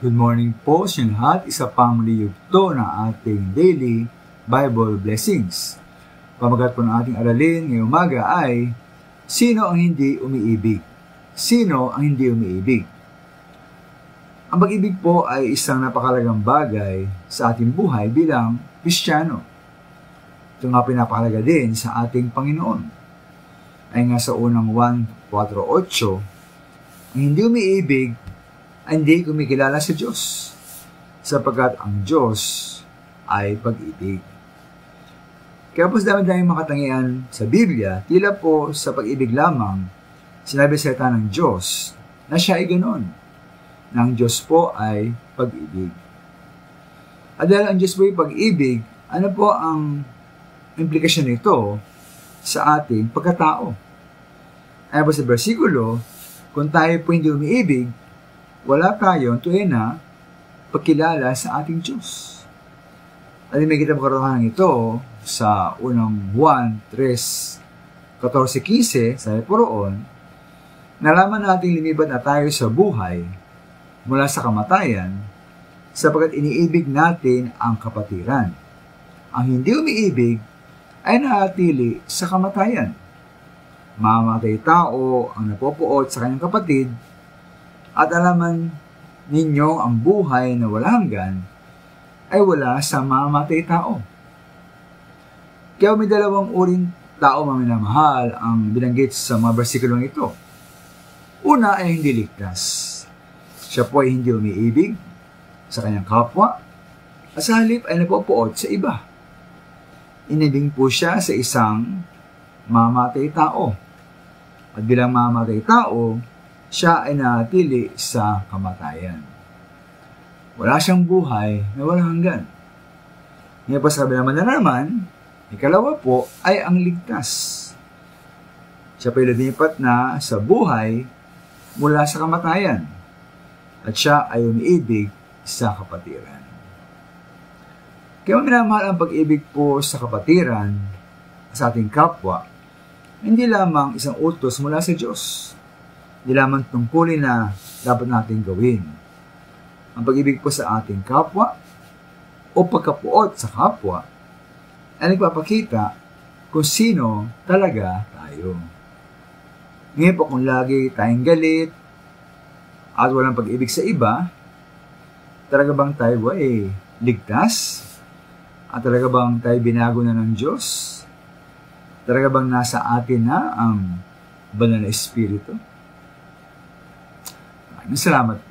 Good morning po sa lahat. Isa pang liyugto ng ating daily Bible blessings. Pamagat po ng ating aralin ngayong umaga ay, sino ang hindi umiibig? Sino ang hindi umiibig? Ang pag-ibig po ay isang napakalagang bagay sa ating buhay bilang Kristiyano. Ito nga pinapakalaga din sa ating Panginoon. Ay nga sa unang 1:4-8, ang hindi umiibig ay hindi kumikilala sa Diyos, sapagkat ang Diyos ay pag-ibig. Kaya po sa dami-daming makatangian sa Biblia, tila po sa pag-ibig lamang, sinabi sa salita ng Diyos na siya ay ganoon, na ang Diyos po ay pag-ibig. At dahil ang Diyos po ay pag-ibig, ano po ang implikasyon nito sa ating pagkatao? Ayon po sa bersikulo, kung tayo po hindi umiibig, wala tayong tuwena pagkilala sa ating Diyos. At may kita magkaroon ito sa unang 1:14-15, sabi po roon, nalaman natin lumipat na tayo sa buhay mula sa kamatayan sapagkat iniibig natin ang kapatiran. Ang hindi umiibig ay nanatili sa kamatayan. Mamamatay tao ang napopuot sa kanyang kapatid, at alaman ninyo ang buhay na wala hanggan ay wala sa mamamatay tao. Kaya may dalawang uring tao maminamahal ang binanggit sa mga bersikulong ito. Una ay hindi ligtas. Siya po ay hindi umiibig sa kanyang kapwa at sa halip ay napopuot sa iba. Inibig po siya sa isang mamamatay tao. At bilang mamamatay tao, siya ay nanatili sa kamatayan. Wala siyang buhay na walang hanggan. Ngayon pa sabi naman na naman, ikalawa po ay ang ligtas. Siya pa lumipat na sa buhay mula sa kamatayan. At siya ay umiibig sa kapatiran. Kaya minamahal ang pag-ibig po sa kapatiran sa ating kapwa, hindi lamang isang utos mula sa Diyos. Hindi lamang tungkulin na dapat natin gawin. Ang pag-ibig po sa ating kapwa o pagkapuot sa kapwa ay nagpapakita kung sino talaga tayo. Ngayon po kung lagi tayong galit at walang pag-ibig sa iba, talaga bang tayo ay ligtas? At talaga bang tayo binago na ng Diyos? Talaga bang nasa atin na ang banal na Espiritu? Salamat po.